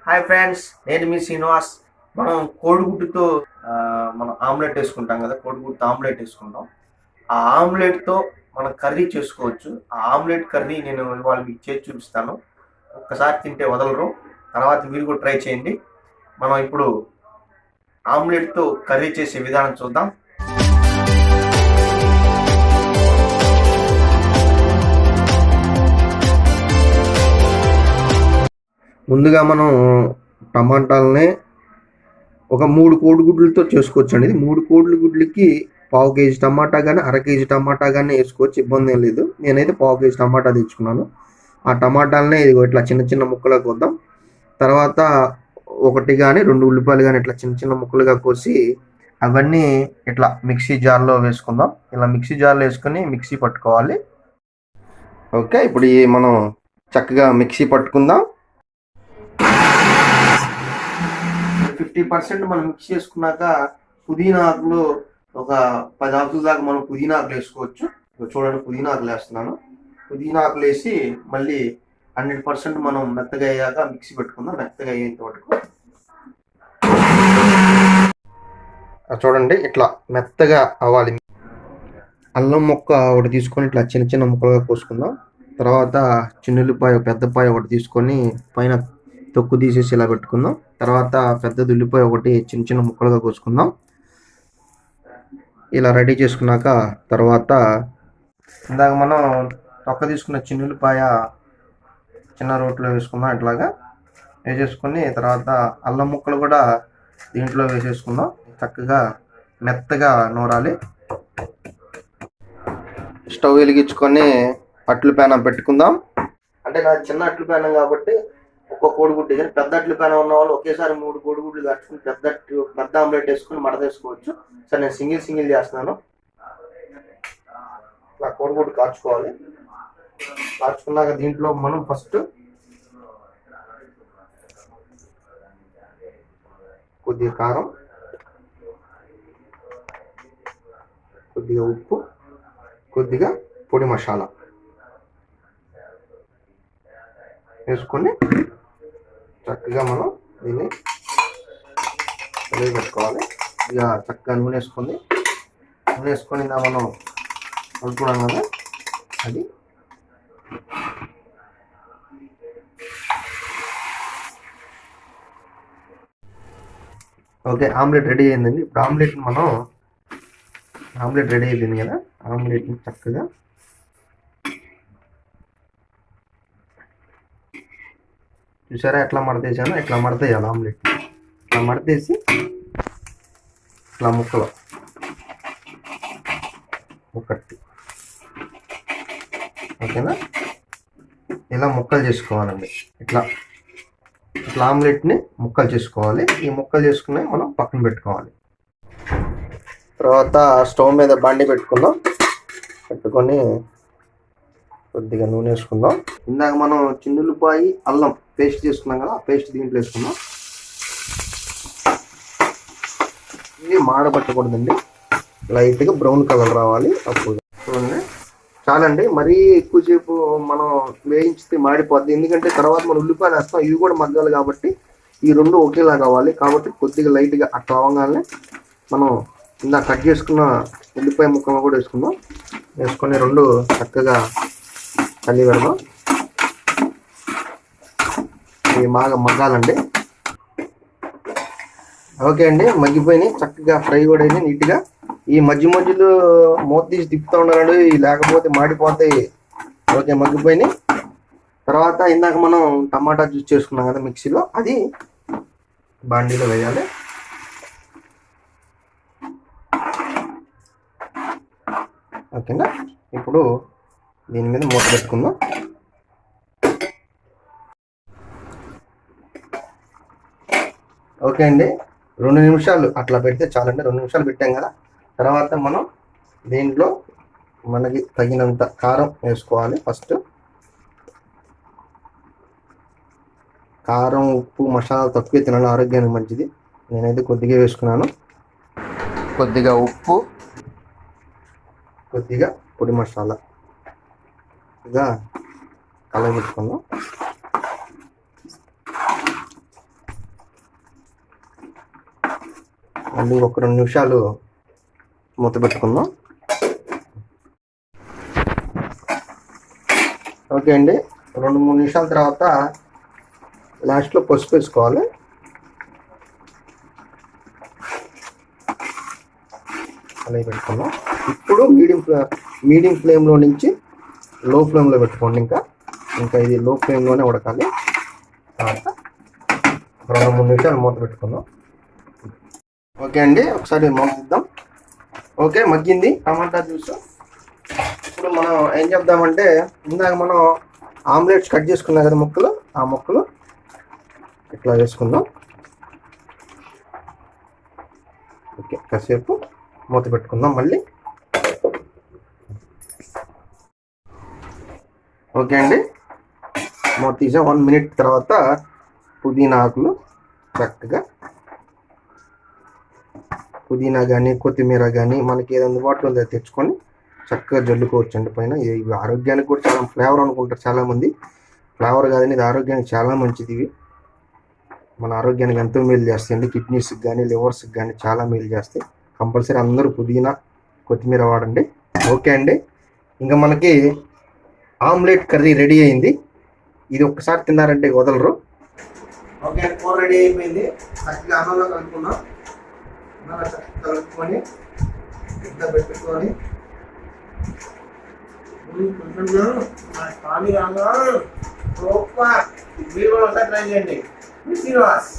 Hi friends, నేను మీ శ్రీనివాస్. మనం కోడిగుడ్డుతో మనం ఆమ్లెట్ వేసుకుంటాం కదా, కోడిగుడ్డుతో ఆమ్లెట్ వేసుకుంటాం. ఆ ఆమ్లెట్తో మనం కర్రీ చేసుకోవచ్చు. ఆ ఆమ్లెట్ కర్రీ నేను ఇవాళ మీకు చేసి చూపిస్తాను. ఒక్కసారి తింటే వదలరు. తర్వాత మీరు కూడా ట్రై చేయండి. మనం ఇప్పుడు ఆమ్లెట్తో కర్రీ చేసే విధానం చూద్దాం. ముందుగా మనం టమాటాలని ఒక 3 కోడిగుడ్లతో చేసుకోవచ్చు అండి. 3 కోడిగుడ్లకి పావు కేజీ టమాటా కానీ అర కేజీ టమాటా కానీ వేసుకోవచ్చు, ఇబ్బంది ఏం లేదు. నేనైతే పావు కేజీ టమాటా తెచ్చుకున్నాను. ఆ టమాటాలనే ఇదిగో ఇట్లా చిన్న చిన్న ముక్కలుగా కోద్దాం. తర్వాత ఒకటి కానీ 2 ఉల్లిపాయలు కానీ ఇట్లా చిన్న చిన్న ముక్కలుగా కోసి అవన్నీ ఇట్లా మిక్సీ జార్లో వేసుకుందాం. ఇలా మిక్సీ జార్లో వేసుకొని మిక్సీ పట్టుకోవాలి. ఓకే, ఇప్పుడు మనం చక్కగా మిక్సీ పట్టుకుందాం. 50% మనం మిక్స్ చేసుకున్నాక పుదీనా ఆకులు ఒక 10 ఆకుల దాకా మనం పుదీనా ఆకులు వేసుకోవచ్చు. చూడండి, పుదీనా ఆకులు వేస్తున్నాను. పుదీనా ఆకులు వేసి మళ్ళీ 100% మనం మెత్తగా అయ్యాక మిక్సీ పెట్టుకుందాం. మెత్తగా అయ్యేంత వరకు చూడండి, ఇట్లా మెత్తగా అవ్వాలి. అల్లం ముక్క ఒకటి తీసుకొని ఇట్లా చిన్న చిన్న ముక్కలుగా కోసుకుందాం. తర్వాత చిన్నుల్లిపాయ పెద్దపాయ ఒకటి తీసుకొని పైన తొక్కు తీసేసి ఇలా పెట్టుకుందాం. తర్వాత పెద్దది ఉల్లిపాయ ఒకటి చిన్న చిన్న ముక్కలుగా కోసుకుందాం. ఇలా రెడీ చేసుకున్నాక తర్వాత ఇందాక మనం తొక్క తీసుకున్న చిన్నుల్లిపాయ చిన్న రోట్లో వేసుకుందాం. ఇట్లాగా వేసేసుకొని తర్వాత అల్లం ముక్కలు కూడా దీంట్లో వేసేసుకుందాం. చక్కగా మెత్తగా నూరాలి. స్టవ్ వెలిగించుకొని అట్లు పేనం పెట్టుకుందాం. అంటే నా చిన్న అట్లు పేనం కాబట్టి ఒక్క కోడిగుడ్డు, కానీ పెద్ద అట్లు పేనం ఉన్న వాళ్ళు ఒకేసారి 3 కోడిగుడ్లు కట్టుకుని పెద్ద ఆమ్లెట్ వేసుకుని మడత వేసుకోవచ్చు. సరే, నేను సింగిల్ చేస్తున్నాను. ఇలా కోడిగుడ్డు కాచుకోవాలి. కాచుకున్నాక దీంట్లో మనం ఫస్ట్ కొద్దిగా కారం, కొద్దిగా ఉప్పు, కొద్దిగా పొడి మసాలా వేసుకొని చక్కగా మనం దీన్ని పెట్టుకోవాలి. ఇక చక్కగా నూనె వేసుకొని మనం కలుపుకున్నాం కదా, అది ఓకే. ఆమ్లెట్ రెడీ అయిందండి. ఇప్పుడు ఆమ్లెట్ రెడీ అయిపోయింది కదా, ఆమ్లెట్ని చక్కగా చూసారా ఎట్లా మడతేసాను. ఇట్లా మడతేయాలి ఆమ్లెట్. ఇట్లా మడతేసి ఇట్లా ముక్కలు ఒకటి, ఓకేనా? ఇలా ముక్కలు చేసుకోవాలండి. ఇట్లా ఆమ్లెట్ని ముక్కలు చేసుకోవాలి. ఈ ముక్కలు చేసుకుని మనం పక్కన పెట్టుకోవాలి. తర్వాత స్టవ్ మీద బండి పెట్టుకొని కొద్దిగా నూనె వేసుకుందాం. ఇందాక మనం చిన్నుల్లిపాయ అల్లం పేస్ట్ చేసుకున్నాం కదా, ఆ పేస్ట్ దీంట్లో వేసుకుందాం. ఇది మాడబట్టకూడదండి, లైట్గా బ్రౌన్ కలర్ రావాలి. అప్పుడు చూడండి, చాలండి. మరీ ఎక్కువసేపు మనం వేయించితే మాడిపోద్ది. ఎందుకంటే తర్వాత మనం ఉల్లిపాయలు వేస్తాం, ఇవి కూడా మగ్గాలి కాబట్టి ఈ రెండు ఒకేలా కావాలి. కాబట్టి కొద్దిగా లైట్గా అట్లా అవ్వగానే మనం ఇందాక కట్ చేసుకున్న ఉల్లిపాయ ముక్కలు కూడా వేసుకుందాం. వేసుకొని రెండు చక్కగా కలిగి పెడదాం. ఇవి బాగా మగ్గాలండి. ఓకే అండి, మగ్గిపోయినాయి. చక్కగా ఫ్రై కూడా అయింది నీట్గా. ఈ మధ్యలో మూత తీసి తిప్పుతూ ఉండాలండి, లేకపోతే మాడిపోతాయి. ఓకే, మగ్గిపోయినాయి. తర్వాత ఇందాక మనం టమాటా జ్యూస్ చేసుకున్నాం కదా మిక్సీలో, అది బాండీలో వేయాలి. ఓకేనా? ఇప్పుడు దీని మీద మూత పెట్టుకుందాం. ఓకే అండి, 2 నిమిషాలు అట్లా పెడితే చాలండి. 2 నిమిషాలు పెట్టాం కదా. తర్వాత మనం దీంట్లో మనకి తగినంత కారం వేసుకోవాలి. ఫస్ట్ కారం, ఉప్పు, మసాలా తక్కువ తినాలి, ఆరోగ్యానికి మంచిది. నేనైతే కొద్దిగా వేసుకున్నాను. కొద్దిగా ఉప్పు, కొద్దిగా పొడి మసాలా ఇక కలగబెట్టుకుందాం. మళ్ళీ ఒక 2 నిమిషాలు మూత పెట్టుకుందాం. ఓకే అండి, 2-3 నిమిషాల తర్వాత లాస్ట్లో పసుపు వేసుకోవాలి. అలాగే పెట్టుకున్నాం. ఇప్పుడు మీడియం ఫ్లేమ్లో నుంచి లో ఫ్లేమ్లో పెట్టుకోండి. ఇంకా ఇది లో ఫ్లేమ్లోనే ఉడకాలి. తర్వాత 2-3 నిమిషాలు మూత పెట్టుకుందాం. ఓకే అండి, ఒకసారి మూత తీద్దాం. ఓకే, మగ్గింది టమాటా జ్యూస్. ఇప్పుడు మనం ఏం చేద్దామంటే, ఇందాక మనం ఆమ్లెట్స్ కట్ చేసుకున్నాం కదా ముక్కలు, ఆ ముక్కలు ఇట్లా వేసుకుందాం. ఓకే, కాసేపు మూత పెట్టుకుందాం మళ్ళీ. ఓకే అండి, మూత తీసాం. 1 మినిట్ తర్వాత పుదీనా ఆకులు చక్కగా, పుదీనా కానీ కొత్తిమీర కానీ మనకి ఏది అందుబాటులో ఉందో తెచ్చుకొని చక్కగా జల్లుకోవచ్చండి పైన. ఇవి ఆరోగ్యానికి కూడా చాలా ఫ్లేవర్ అనుకుంటారు చాలామంది. ఫ్లేవర్ కాదని ఇది ఆరోగ్యానికి చాలా మంచిది. ఇవి మన ఆరోగ్యానికి ఎంతో మేలు చేస్తాయండి. కిడ్నీస్కి కానీ లివర్స్కి కానీ చాలా మేలు చేస్తాయి. కంపల్సరీ అందరూ పుదీనా కొత్తిమీర వాడండి. ఓకే అండి, ఇంకా మనకి ఆమ్లెట్ కర్రీ రెడీ అయింది. ఇది ఒక్కసారి తిన్నారంటే వదలరు. ఓకే అండి, కూర రెడీ అయిపోయింది. చక్కగా అన్నంలో కలుపుకున్నాం. కలుపుకొని ఇంత పెట్టుకొని స్వామి రామ మీరు కూడా ఒకసారి ట్రై చేయండి. శ్రీనివాస్.